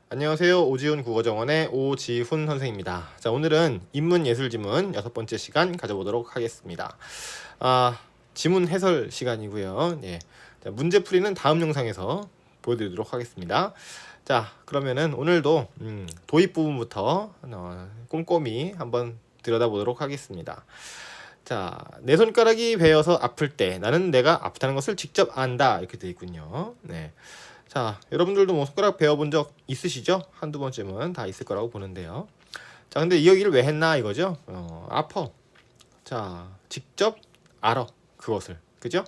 안녕하세요. 오지훈 국어정원의 오지훈 선생입니다. 자, 오늘은 인문예술지문 6번째 시간 가져보도록 하겠습니다. 지문 해설 시간이고요. 예. 자, 문제풀이는 다음 영상에서 보여드리도록 하겠습니다. 자, 그러면은 오늘도 도입 부분부터 꼼꼼히 한번 들여다보도록 하겠습니다. 자, 내 손가락이 베어서 아플 때 나는 내가 아프다는 것을 직접 안다. 이렇게 되어 있군요. 네. 자, 여러분들도 뭐 손가락 베어본 적 있으시죠? 한두 번쯤은 다 있을 거라고 보는데요. 자, 근데 이 얘기를 왜 했나 이거죠? 아파. 자, 직접 알아. 그것을. 그죠?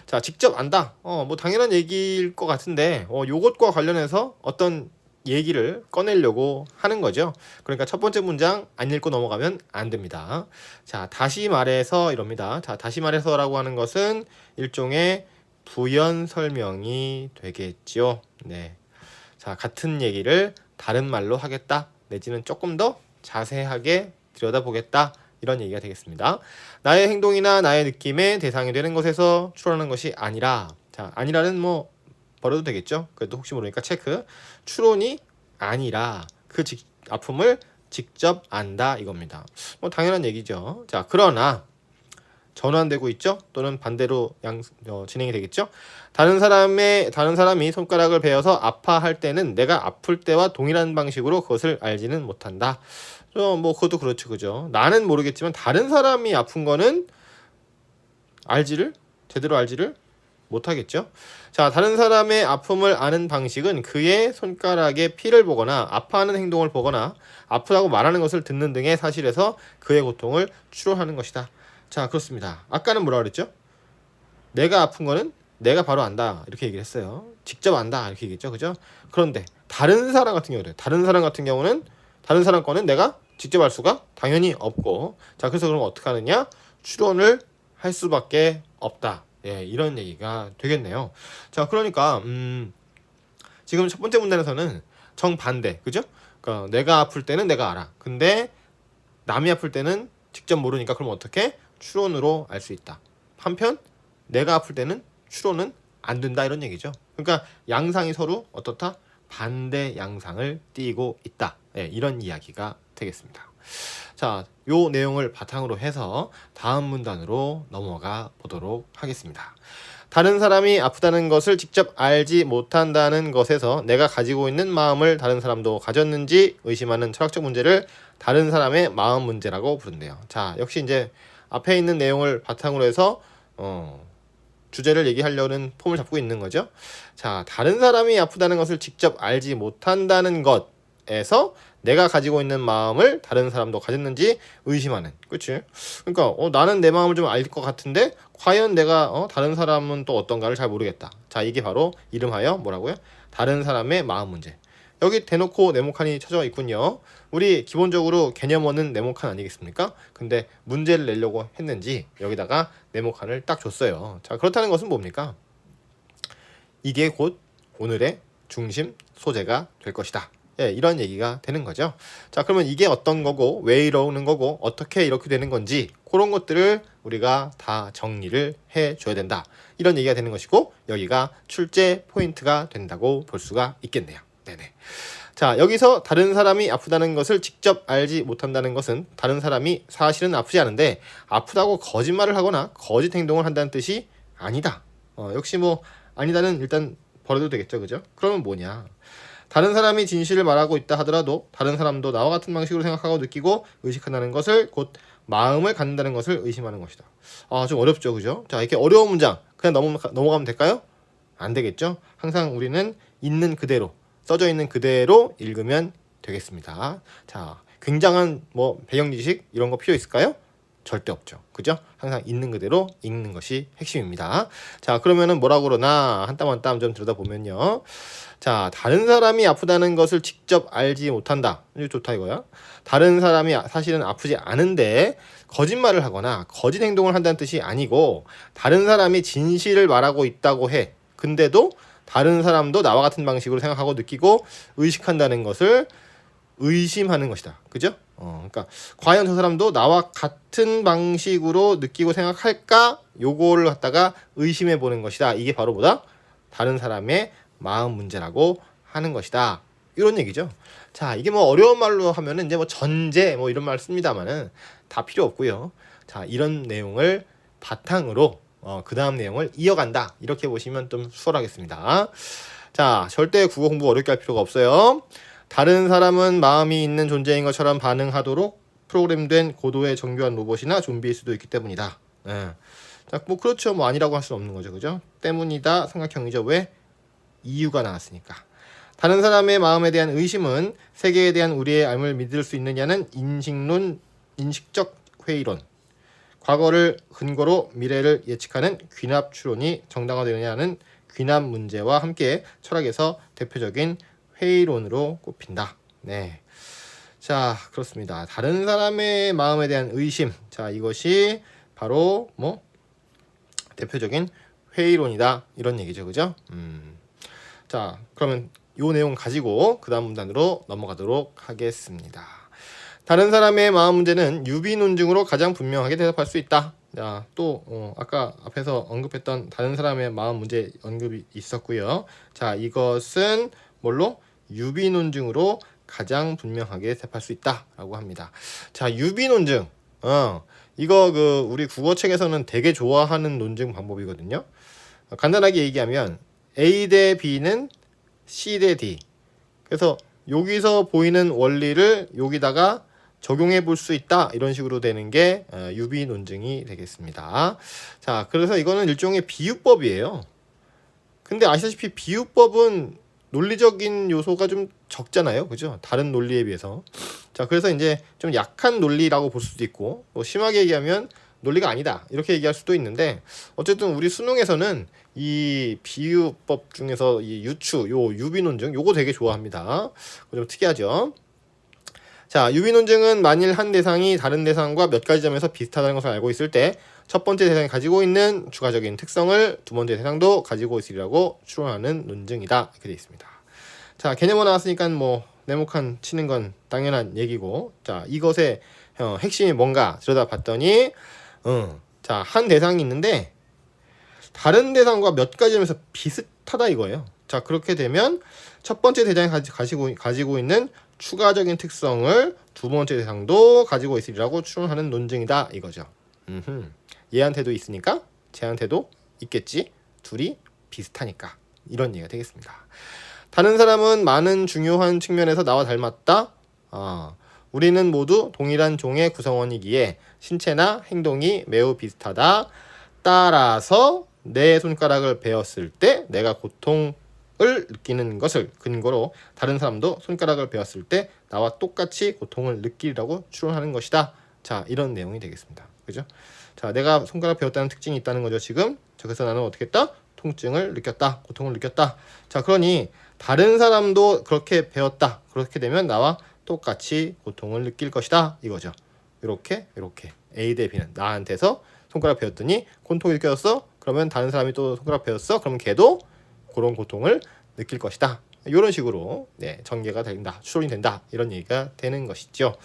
자, 직접 안다. 뭐 당연한 얘기일 것 같은데, 요것과 관련해서 어떤 얘기를 꺼내려고 하는 거죠. 그러니까 첫 번째 문장 안 읽고 넘어가면 안 됩니다. 자, 다시 말해서 이럽니다. 자, 다시 말해서라고 하는 것은 일종의 부연 설명이 되겠죠. 네. 자, 같은 얘기를 다른 말로 하겠다. 내지는 조금 더 자세하게 들여다보겠다. 이런 얘기가 되겠습니다. 나의 행동이나 나의 느낌의 대상이 되는 것에서 추론하는 것이 아니라, 자, 아니라는 뭐 버려도 되겠죠. 그래도 혹시 모르니까 체크. 추론이 아니라 그 아픔을 직접 안다 이겁니다. 뭐 당연한 얘기죠. 자, 그러나 전환되고 있죠. 또는 반대로 진행이 되겠죠. 다른 사람이 손가락을 베어서 아파할 때는 내가 아플 때와 동일한 방식으로 그것을 알지는 못한다. 뭐 그것도 그렇죠, 그죠. 나는 모르겠지만 다른 사람이 아픈 거는 제대로 알지를 못하겠죠. 자, 다른 사람의 아픔을 아는 방식은 그의 손가락에 피를 보거나 아파하는 행동을 보거나 아프다고 말하는 것을 듣는 등의 사실에서 그의 고통을 추론하는 것이다. 자, 그렇습니다. 아까는 뭐라 그랬죠? 내가 아픈 거는 내가 바로 안다. 이렇게 얘기를 했어요. 직접 안다. 이렇게 얘기했죠. 그죠? 그런데 다른 사람 같은 경우는 다른 사람 거는 내가 직접 알 수가 당연히 없고, 자, 그래서 그럼 어떻게 하느냐? 추론을 할 수밖에 없다. 예, 이런 얘기가 되겠네요. 자, 그러니까 지금 첫 번째 문단에서는 정반대, 그죠? 그러니까 내가 아플 때는 내가 알아. 근데 남이 아플 때는 직접 모르니까 그럼 어떻게? 추론으로 알 수 있다. 한편 내가 아플 때는 추론은 안 된다 이런 얘기죠. 그러니까 양상이 서로 어떻다? 반대 양상을 띠고 있다. 예, 이런 이야기가 되겠습니다. 자, 요 내용을 바탕으로 해서 다음 문단으로 넘어가 보도록 하겠습니다. 다른 사람이 아프다는 것을 직접 알지 못한다는 것에서 내가 가지고 있는 마음을 다른 사람도 가졌는지 의심하는 철학적 문제를 다른 사람의 마음 문제라고 부른대요. 자, 역시 이제 앞에 있는 내용을 바탕으로 해서 주제를 얘기하려는 폼을 잡고 있는 거죠. 자, 다른 사람이 아프다는 것을 직접 알지 못한다는 것에서 내가 가지고 있는 마음을 다른 사람도 가졌는지 의심하는. 그치? 그러니까 나는 내 마음을 좀 알 것 같은데 과연 내가 다른 사람은 또 어떤가를 잘 모르겠다. 자, 이게 바로 이름하여 뭐라고요? 다른 사람의 마음 문제. 여기 대놓고 네모칸이 쳐져 있군요. 우리 기본적으로 개념원은 네모칸 아니겠습니까? 근데 문제를 내려고 했는지 여기다가 네모칸을 딱 줬어요. 자, 그렇다는 것은 뭡니까? 이게 곧 오늘의 중심 소재가 될 것이다. 예, 이런 얘기가 되는 거죠. 자, 그러면 이게 어떤 거고 왜 이러는 거고 어떻게 이렇게 되는 건지 그런 것들을 우리가 다 정리를 해줘야 된다. 이런 얘기가 되는 것이고 여기가 출제 포인트가 된다고 볼 수가 있겠네요. 네네. 자, 여기서 다른 사람이 아프다는 것을 직접 알지 못한다는 것은 다른 사람이 사실은 아프지 않은데 아프다고 거짓말을 하거나 거짓 행동을 한다는 뜻이 아니다. 역시 뭐 아니다는 일단 버려도 되겠죠, 그죠? 그러면 뭐냐? 다른 사람이 진실을 말하고 있다 하더라도 다른 사람도 나와 같은 방식으로 생각하고 느끼고 의식한다는 것을 곧 마음을 갖는다는 것을 의심하는 것이다. 좀 어렵죠, 그죠? 자, 이렇게 어려운 문장 그냥 넘어가면 될까요? 안 되겠죠? 항상 우리는 있는 그대로 써져 있는 그대로 읽으면 되겠습니다. 자, 굉장한 뭐 배경 지식 이런 거 필요 있을까요? 절대 없죠. 그죠? 항상 있는 그대로 읽는 것이 핵심입니다. 자, 그러면은 뭐라고 그러나 한 땀 한 땀 좀 들여다보면요. 자, 다른 사람이 아프다는 것을 직접 알지 못한다. 이거 좋다 이거야. 다른 사람이 사실은 아프지 않은데 거짓말을 하거나 거짓 행동을 한다는 뜻이 아니고 다른 사람이 진실을 말하고 있다고 해. 근데도 다른 사람도 나와 같은 방식으로 생각하고 느끼고 의식한다는 것을 의심하는 것이다. 그죠? 그러니까 과연 저 사람도 나와 같은 방식으로 느끼고 생각할까? 요거를 갖다가 의심해 보는 것이다. 이게 바로 뭐다? 다른 사람의 마음 문제라고 하는 것이다. 이런 얘기죠. 자, 이게 뭐 어려운 말로 하면은 이제 뭐 전제 뭐 이런 말 씁니다만은 다 필요 없고요. 자, 이런 내용을 바탕으로 그 다음 내용을 이어간다. 이렇게 보시면 좀 수월하겠습니다. 자, 절대 국어 공부 어렵게 할 필요가 없어요. 다른 사람은 마음이 있는 존재인 것처럼 반응하도록 프로그램된 고도의 정교한 로봇이나 좀비일 수도 있기 때문이다. 예. 자, 뭐 그렇죠. 뭐 아니라고 할 수는 없는 거죠. 그죠? 때문이다. 삼각형이죠. 왜? 이유가 나왔으니까. 다른 사람의 마음에 대한 의심은 세계에 대한 우리의 암을 믿을 수 있느냐는 인식적 회의론. 과거를 근거로 미래를 예측하는 귀납 추론이 정당화되느냐는 귀납 문제와 함께 철학에서 대표적인 회의론으로 꼽힌다. 네. 자, 그렇습니다. 다른 사람의 마음에 대한 의심. 자, 이것이 바로 뭐 대표적인 회의론이다. 이런 얘기죠. 그죠? 자, 그러면 요 내용 가지고 그 다음 문단으로 넘어가도록 하겠습니다. 다른 사람의 마음 문제는 유비 논증으로 가장 분명하게 대답할 수 있다. 자, 또 아까 앞에서 언급했던 다른 사람의 마음 문제 언급이 있었고요. 자, 이것은 뭘로? 유비 논증으로 가장 분명하게 대답할 수 있다라고 합니다. 자, 유비 논증. 이거 우리 국어책에서는 되게 좋아하는 논증 방법이거든요. 간단하게 얘기하면 A 대 B는 C 대 D. 그래서 여기서 보이는 원리를 여기다가 적용해 볼 수 있다. 이런 식으로 되는 게 유비 논증이 되겠습니다. 자, 그래서 이거는 일종의 비유법이에요. 근데 아시다시피 비유법은 논리적인 요소가 좀 적잖아요. 그죠? 다른 논리에 비해서. 자, 그래서 이제 좀 약한 논리라고 볼 수도 있고, 또 심하게 얘기하면 논리가 아니다. 이렇게 얘기할 수도 있는데, 어쨌든 우리 수능에서는 이 비유법 중에서 이 유추, 요 유비 논증, 요거 되게 좋아합니다. 좀 특이하죠? 자, 유비 논증은 만일 한 대상이 다른 대상과 몇 가지 점에서 비슷하다는 것을 알고 있을 때 첫 번째 대상이 가지고 있는 추가적인 특성을 두 번째 대상도 가지고 있으리라고 추론하는 논증이다. 이렇게 되어 있습니다. 자, 개념어 나왔으니까 뭐 네모칸 치는 건 당연한 얘기고, 자, 이것의 핵심이 뭔가 들여다봤더니 자, 한 대상이 있는데 다른 대상과 몇 가지 점에서 비슷하다 이거예요. 자, 그렇게 되면 첫 번째 대상이 가지고 있는 추가적인 특성을 두 번째 대상도 가지고 있으리라고 추론하는 논증이다 이거죠. 얘한테도 있으니까 쟤한테도 있겠지. 둘이 비슷하니까. 이런 얘기가 되겠습니다. 다른 사람은 많은 중요한 측면에서 나와 닮았다. 우리는 모두 동일한 종의 구성원이기에 신체나 행동이 매우 비슷하다. 따라서 내 손가락을 베었을 때 내가 고통을 느끼는 것을 근거로 다른 사람도 손가락을 베었을 때 나와 똑같이 고통을 느끼리라고 추론하는 것이다. 자, 이런 내용이 되겠습니다. 그죠? 자, 내가 손가락 베었다는 특징이 있다는 거죠. 지금. 자, 그래서 나는 어떻게 했다? 통증을 느꼈다. 고통을 느꼈다. 자, 그러니 다른 사람도 그렇게 배웠다. 그렇게 되면 나와 똑같이 고통을 느낄 것이다. 이거죠. 이렇게 A 대 B는 나한테서 손가락 베었더니 고통이 느껴졌어. 그러면 다른 사람이 또 손가락 베었어. 그러면 걔도 그런 고통을 느낄 것이다. 이런 식으로 전개가 된다. 추론이 된다. 이런 얘기가 되는 것이죠.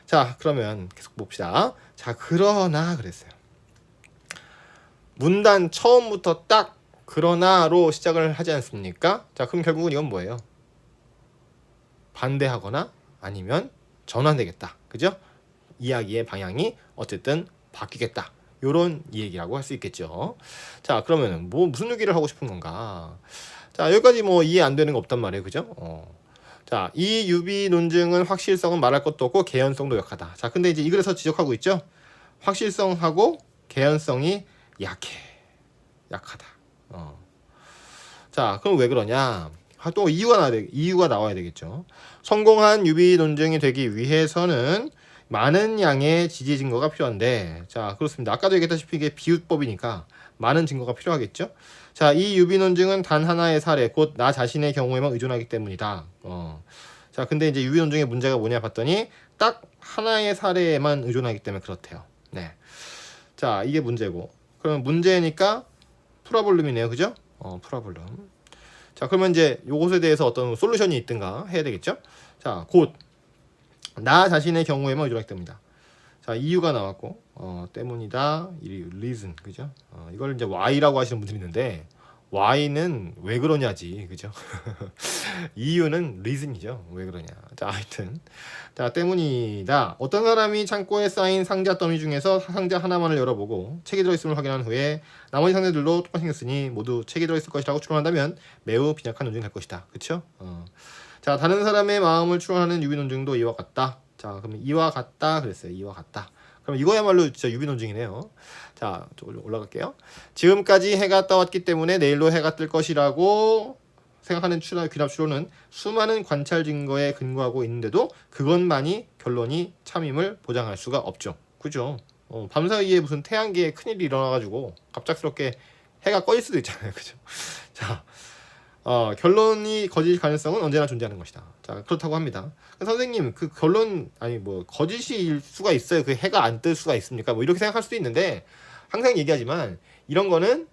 자, 그러면 계속 봅시다. 자, 그러나 그랬어요. 문단 처음부터 딱 그러나로 시작을 하지 않습니까? 자, 그럼 결국은 이건 뭐예요? 반대하거나 아니면 전환되겠다. 그죠? 이야기의 방향이 어쨌든 바뀌겠다. 요런 얘기라고 할 수 있겠죠. 자, 그러면은 무슨 얘기를 하고 싶은 건가? 자, 여기까지 뭐 이해 안 되는 거 없단 말이에요. 그죠? 자, 이 유비 논증은 확실성은 말할 것도 없고 개연성도 약하다. 자, 근데 이제 이 글에서 지적하고 있죠. 확실성하고 개연성이 약하다. 자, 그럼 왜 그러냐? 또 이유가 나와야 되겠죠. 성공한 유비 논증이 되기 위해서는 많은 양의 지지 증거가 필요한데, 자, 그렇습니다. 아까도 얘기했다시피 이게 비유법이니까 많은 증거가 필요하겠죠. 자, 이 유비 논증은 단 하나의 사례, 곧 나 자신의 경우에만 의존하기 때문이다. 자, 근데 이제 유비 논증의 문제가 뭐냐 봤더니 딱 하나의 사례에만 의존하기 때문에 그렇대요. 네. 자, 이게 문제고. 그러면 문제니까 프라블룸이네요. 그죠? 프라블룸. 자, 그러면 이제 요것에 대해서 어떤 솔루션이 있든가 해야 되겠죠? 자, 곧 나 자신의 경우에만 의존하기 때문이다. 자, 이유가 나왔고 때문이다. 이 reason. 그죠? 이걸 이제 why라고 하시는 분들이 있는데 Y는 왜 그러냐지, 그죠? 이유는 reason이죠. 왜 그러냐. 자, 하여튼. 자, 때문이다. 어떤 사람이 창고에 쌓인 상자 더미 중에서 상자 하나만을 열어보고 책이 들어있음을 확인한 후에 나머지 상자들도 똑같이 생겼으니 모두 책이 들어있을 것이라고 추론한다면 매우 빈약한 논증이 될 것이다. 그쵸? 자, 다른 사람의 마음을 추론하는 유비 논증도 이와 같다. 자, 그럼 이와 같다 그랬어요. 이와 같다. 그럼 이거야말로 진짜 유비 논증이네요. 자, 올라갈게요. 지금까지 해가 떠왔기 때문에 내일로 해가 뜰 것이라고 생각하는 귀납 추론은 수많은 관찰 증거에 근거하고 있는데도 그것만이 결론이 참임을 보장할 수가 없죠. 그죠? 밤사이에 무슨 태양계에 큰일이 일어나가지고 갑작스럽게 해가 꺼질 수도 있잖아요. 그죠? 자, 결론이 거짓일 가능성은 언제나 존재하는 것이다. 자, 그렇다고 합니다. 선생님, 그 결론 아니 뭐 거짓일 수가 있어요. 그 해가 안 뜰 수가 있습니까? 뭐 이렇게 생각할 수도 있는데 항상 얘기하지만 이런 거는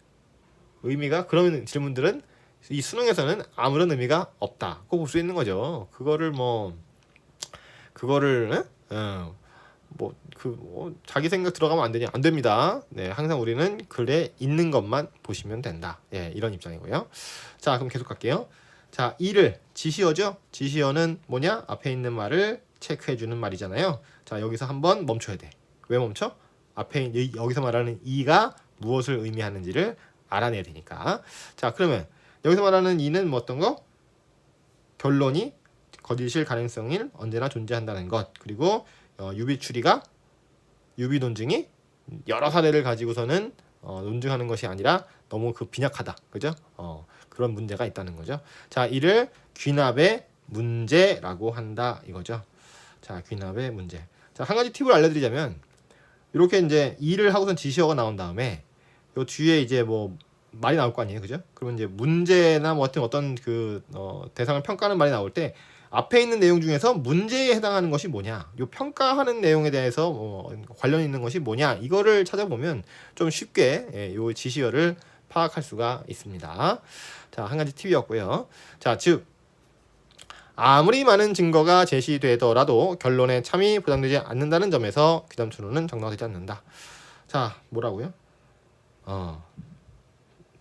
의미가 그런 질문들은 이 수능에서는 아무런 의미가 없다고 볼 수 있는 거죠. 그거를 자기 생각 들어가면 안 되냐? 안 됩니다. 네, 항상 우리는 글에 있는 것만 보시면 된다. 예, 이런 입장이고요. 자, 그럼 계속 갈게요. 자, 이를 지시어죠. 지시어는 뭐냐? 앞에 있는 말을 체크해주는 말이잖아요. 자, 여기서 한번 멈춰야 돼. 왜 멈춰? 앞에 여기서 말하는 이가 무엇을 의미하는지를 알아내야 되니까. 자, 그러면 여기서 말하는 이는 뭐 어떤 거? 결론이 거짓일 가능성이 언제나 존재한다는 것. 그리고 유비 논증이 여러 사례를 가지고서는 논증하는 것이 아니라 너무 빈약하다. 그죠? 그런 문제가 있다는 거죠. 자, 이를 귀납의 문제라고 한다 이거죠. 자, 귀납의 문제. 자, 한 가지 팁을 알려드리자면 이렇게 이제 이를 하고선 지시어가 나온 다음에 요 뒤에 이제 뭐 말이 나올 거 아니에요, 그죠? 그러면 이제 문제나 뭐 어떤 대상을 평가하는 말이 나올 때 앞에 있는 내용 중에서 문제에 해당하는 것이 뭐냐, 요 평가하는 내용에 대해서 관련 있는 것이 뭐냐, 이거를 찾아보면 좀 쉽게 요 지시어를 파악할 수가 있습니다. 자, 한 가지 팁이었고요. 자, 즉 아무리 많은 증거가 제시되더라도 결론에 참이 보장되지 않는다는 점에서 귀납 추론은 정당화되지 않는다. 자, 뭐라고요?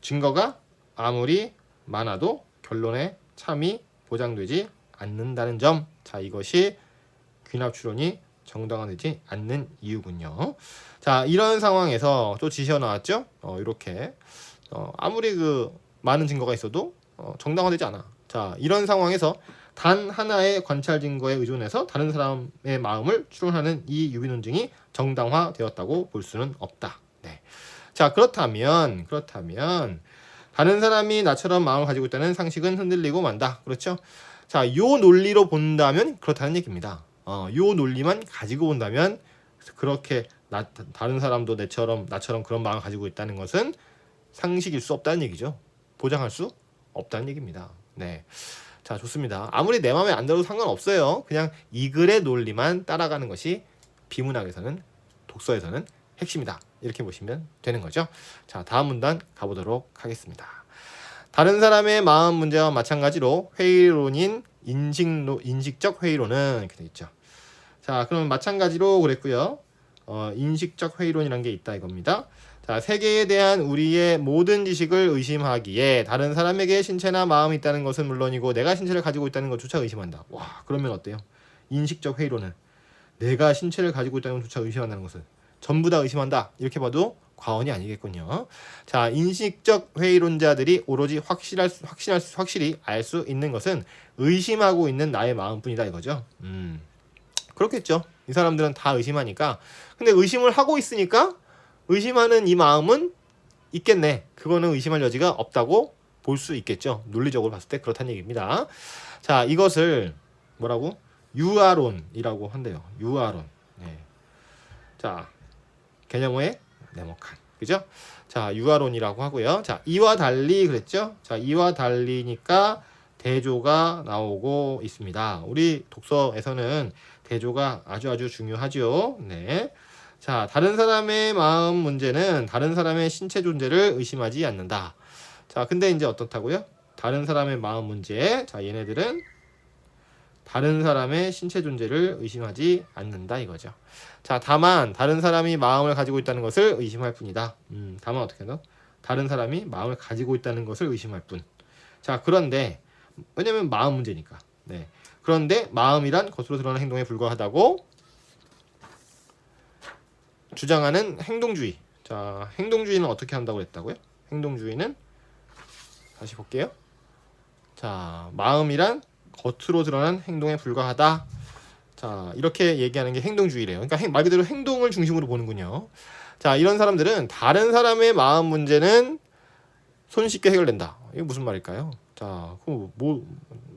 증거가 아무리 많아도 결론에 참이 보장되지 않는다는 점. 자, 이것이 귀납 추론이 정당화되지 않는 이유군요. 자, 이런 상황에서 또 지시어 나왔죠? 이렇게 아무리 많은 증거가 있어도 정당화되지 않아. 자, 이런 상황에서 단 하나의 관찰 증거에 의존해서 다른 사람의 마음을 추론하는 이 유비 논증이 정당화되었다고 볼 수는 없다. 네. 자, 그렇다면 다른 사람이 나처럼 마음을 가지고 있다는 상식은 흔들리고 만다. 그렇죠? 자, 요 논리로 본다면 그렇다는 얘기입니다. 요 논리만 가지고 본다면 그렇게 다른 사람도 나처럼 그런 마음을 가지고 있다는 것은 상식일 수 없다는 얘기죠. 보장할 수 없다는 얘기입니다. 네. 자, 좋습니다. 아무리 내 마음에 안 들어도 상관없어요. 그냥 이 글의 논리만 따라가는 것이 비문학에서는, 독서에서는 핵심이다. 이렇게 보시면 되는 거죠. 자, 다음 문단 가보도록 하겠습니다. 다른 사람의 마음 문제와 마찬가지로 회의론인 인식적 회의론은 이렇게 되어 있죠. 자, 그럼 마찬가지로 그랬고요. 인식적 회의론이라는 게 있다 이겁니다. 자, 세계에 대한 우리의 모든 지식을 의심하기에 다른 사람에게 신체나 마음이 있다는 것은 물론이고 내가 신체를 가지고 있다는 것조차 의심한다. 와, 그러면 어때요? 인식적 회의론은 내가 신체를 가지고 있다는 것조차 의심한다는 것은 전부 다 의심한다. 이렇게 봐도 과언이 아니겠군요. 자, 인식적 회의론자들이 오로지 확실히 알 수 있는 것은 의심하고 있는 나의 마음뿐이다 이거죠. 그렇겠죠. 이 사람들은 다 의심하니까. 근데 의심을 하고 있으니까 의심하는 이 마음은 있겠네. 그거는 의심할 여지가 없다고 볼 수 있겠죠. 논리적으로 봤을 때 그렇다는 얘기입니다. 자, 이것을 뭐라고? 유아론이라고 한대요. 유아론. 네. 자, 개념어에 네모칸. 그죠? 자, 유아론이라고 하고요. 자, 이와 달리 그랬죠? 자, 이와 달리니까 대조가 나오고 있습니다. 우리 독서에서는 대조가 아주 중요하죠. 네. 자, 다른 사람의 마음 문제는 다른 사람의 신체 존재를 의심하지 않는다. 자, 근데 이제 어떻다고요? 다른 사람의 마음 문제. 자, 얘네들은 다른 사람의 신체 존재를 의심하지 않는다 이거죠. 자, 다만 다른 사람이 마음을 가지고 있다는 것을 의심할 뿐이다. 다만 어떻게 해요? 다른 사람이 마음을 가지고 있다는 것을 의심할 뿐. 자, 그런데 왜냐면 마음 문제니까. 네. 그런데 마음이란 겉으로 드러나는 행동에 불과하다고 주장하는 행동주의. 자, 행동주의는 어떻게 한다고 했다고요? 행동주의는 다시 볼게요. 자, 마음이란 겉으로 드러난 행동에 불과하다. 자, 이렇게 얘기하는 게 행동주의래요. 그러니까 말 그대로 행동을 중심으로 보는군요. 자, 이런 사람들은 다른 사람의 마음 문제는 손쉽게 해결된다. 이게 무슨 말일까요? 자,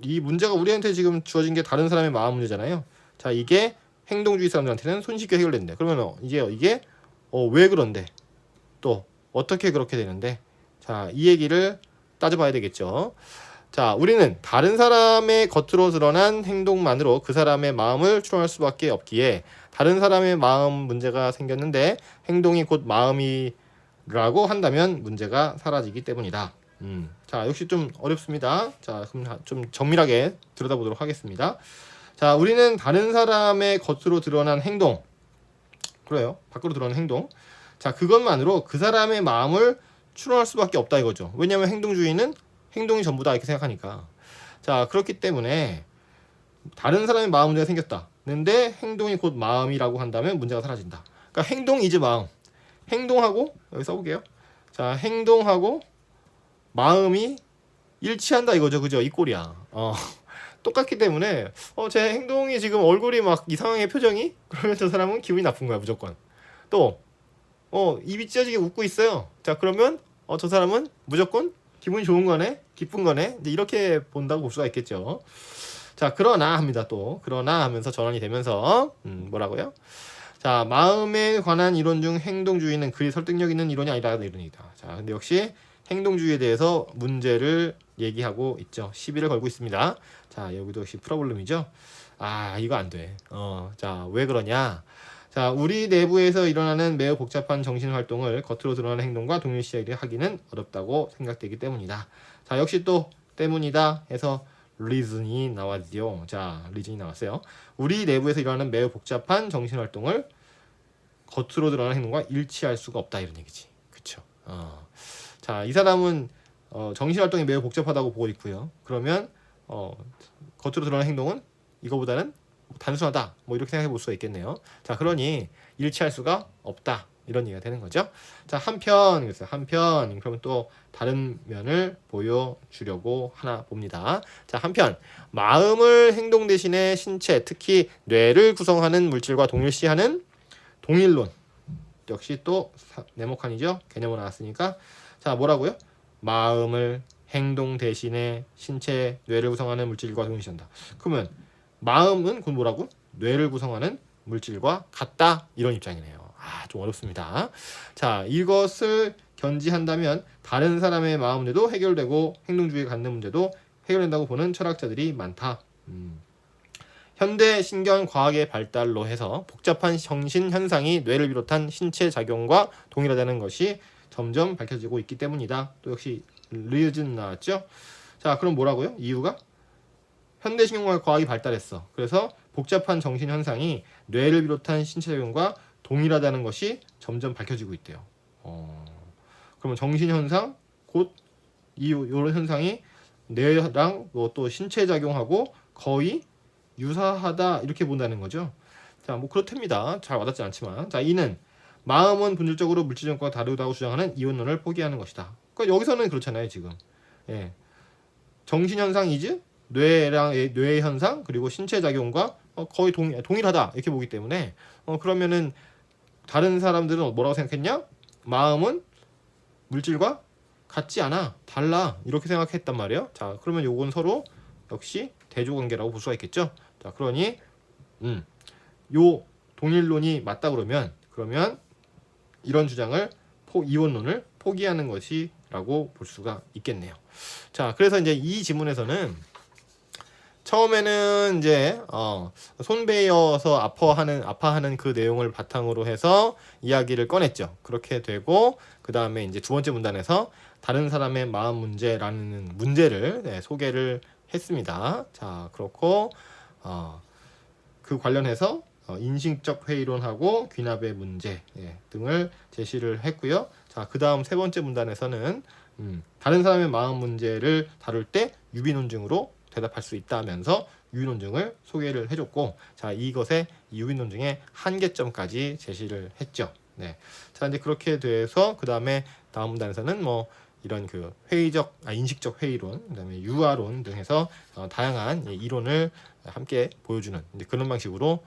이 문제가 우리한테 지금 주어진 게 다른 사람의 마음 문제잖아요. 자, 이게 행동주의 사람들한테는 손쉽게 해결된대. 그러면 이게 왜 그런데? 또 어떻게 그렇게 되는데? 자, 이 얘기를 따져봐야 되겠죠. 자, 우리는 다른 사람의 겉으로 드러난 행동만으로 그 사람의 마음을 추론할 수밖에 없기에 다른 사람의 마음 문제가 생겼는데 행동이 곧 마음이라고 한다면 문제가 사라지기 때문이다. 자, 역시 좀 어렵습니다. 자, 그럼 좀 정밀하게 들여다보도록 하겠습니다. 자, 우리는 다른 사람의 겉으로 드러난 행동, 그래요. 밖으로 드러난 행동. 자, 그것만으로 그 사람의 마음을 추론할 수밖에 없다 이거죠. 왜냐하면 행동주의는 행동이 전부다 이렇게 생각하니까. 자, 그렇기 때문에 다른 사람의 마음 문제가 생겼다. 근데 행동이 곧 마음이라고 한다면 문제가 사라진다. 그러니까 행동 이즈 마음. 행동하고 여기 써볼게요. 자, 행동하고 마음이 일치한다 이거죠. 그죠? 이 꼴이야. 똑같기 때문에 제 행동이 지금 얼굴이 막 이상하게 표정이 그러면 저 사람은 기분이 나쁜 거야 무조건. 또 입이 찢어지게 웃고 있어요. 자, 그러면 저 사람은 무조건 기분이 좋은 거네, 기쁜 거네. 이제 이렇게 본다고 볼 수가 있겠죠. 자, 그러나 합니다. 또 그러나 하면서 전환이 되면서 뭐라고요? 자, 마음에 관한 이론 중 행동주의는 그리 설득력 있는 이론이 아니라는 이론이다. 자, 근데 역시 행동주의에 대해서 문제를 얘기하고 있죠. 시비를 걸고 있습니다. 자, 여기도 역시 프로블럼이죠. 아, 이거 안 돼. 자, 왜 그러냐? 자, 우리 내부에서 일어나는 매우 복잡한 정신 활동을 겉으로 드러나는 행동과 동일시하기는 어렵다고 생각되기 때문이다. 자, 역시 또 때문이다 해서 reason이 나왔죠. 자, reason이 나왔어요. 우리 내부에서 일어나는 매우 복잡한 정신 활동을 겉으로 드러나는 행동과 일치할 수가 없다 이런 얘기지. 그쵸? 자, 이 사람은 정신 활동이 매우 복잡하다고 보고 있고요. 그러면 겉으로 드러나는 행동은 이거보다는 단순하다. 뭐 이렇게 생각해 볼 수가 있겠네요. 자, 그러니 일치할 수가 없다. 이런 얘기가 되는 거죠. 자, 한편 그러면 또 다른 면을 보여주려고 하나 봅니다. 자, 한편 마음을 행동 대신에 신체, 특히 뇌를 구성하는 물질과 동일시하는 동일론. 역시 또 네모칸이죠. 개념으로 나왔으니까. 자, 뭐라고요? 마음을 행동 대신에 신체, 뇌를 구성하는 물질과 동일시한다. 그러면 마음은 곧 뭐라고? 뇌를 구성하는 물질과 같다. 이런 입장이네요. 좀 어렵습니다. 자, 이것을 견지한다면 다른 사람의 마음 문제도 해결되고 행동주의가 갖는 문제도 해결된다고 보는 철학자들이 많다. 현대 신경과학의 발달로 해서 복잡한 정신 현상이 뇌를 비롯한 신체 작용과 동일하다는 것이 점점 밝혀지고 있기 때문이다. 또 역시 리즈는 나왔죠. 자, 그럼 뭐라고요? 이유가? 현대 신경과학이 발달했어. 그래서 복잡한 정신 현상이 뇌를 비롯한 신체 작용과 동일하다는 것이 점점 밝혀지고 있대요. 그러면 정신 현상 곧 이런 현상이 뇌랑 또 신체 작용하고 거의 유사하다 이렇게 본다는 거죠. 자, 뭐 그렇답니다. 잘 와닿지 않지만. 자, 이는 마음은 본질적으로 물질적과 다르다고 주장하는 이원론을 포기하는 것이다. 그러니까 여기서는 그렇잖아요, 지금. 예. 정신 현상이지 뇌랑 뇌의 현상 그리고 신체 작용과 거의 동일하다 이렇게 보기 때문에 그러면은 다른 사람들은 뭐라고 생각했냐? 마음은 물질과 같지 않아, 달라 이렇게 생각했단 말이에요. 자, 그러면 요건 서로 역시 대조관계라고 볼 수가 있겠죠. 자, 그러니 요 동일론이 맞다 그러면 이런 주장을 이원론을 포기하는 것이라고 볼 수가 있겠네요. 자, 그래서 이제 이 지문에서는 처음에는 이제 손베이어서 아파하는 그 내용을 바탕으로 해서 이야기를 꺼냈죠. 그렇게 되고 그 다음에 이제 두 번째 문단에서 다른 사람의 마음 문제라는 문제를 소개를 했습니다. 자, 그렇고 그 관련해서 인식적 회의론하고 귀납의 문제 등을 제시를 했고요. 자, 자, 그 다음 세 번째 문단에서는 다른 사람의 마음 문제를 다룰 때 유비논증으로 대답할 수 있다면서 유비논증을 소개를 해줬고, 자, 이것의 유비논증의 한계점까지 제시를 했죠. 네. 자, 이제 그렇게 돼서 그 다음에 다음 문단에서는 뭐 이런 그 인식적 회의론, 그다음에 유아론 등에서 다양한 이론을 함께 보여주는 이제 그런 방식으로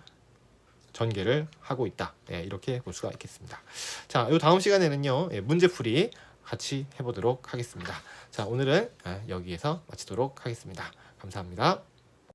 전개를 하고 있다. 네, 이렇게 볼 수가 있겠습니다. 자, 이 다음 시간에는요, 문제풀이 같이 해보도록 하겠습니다. 자, 오늘은 여기에서 마치도록 하겠습니다. 감사합니다.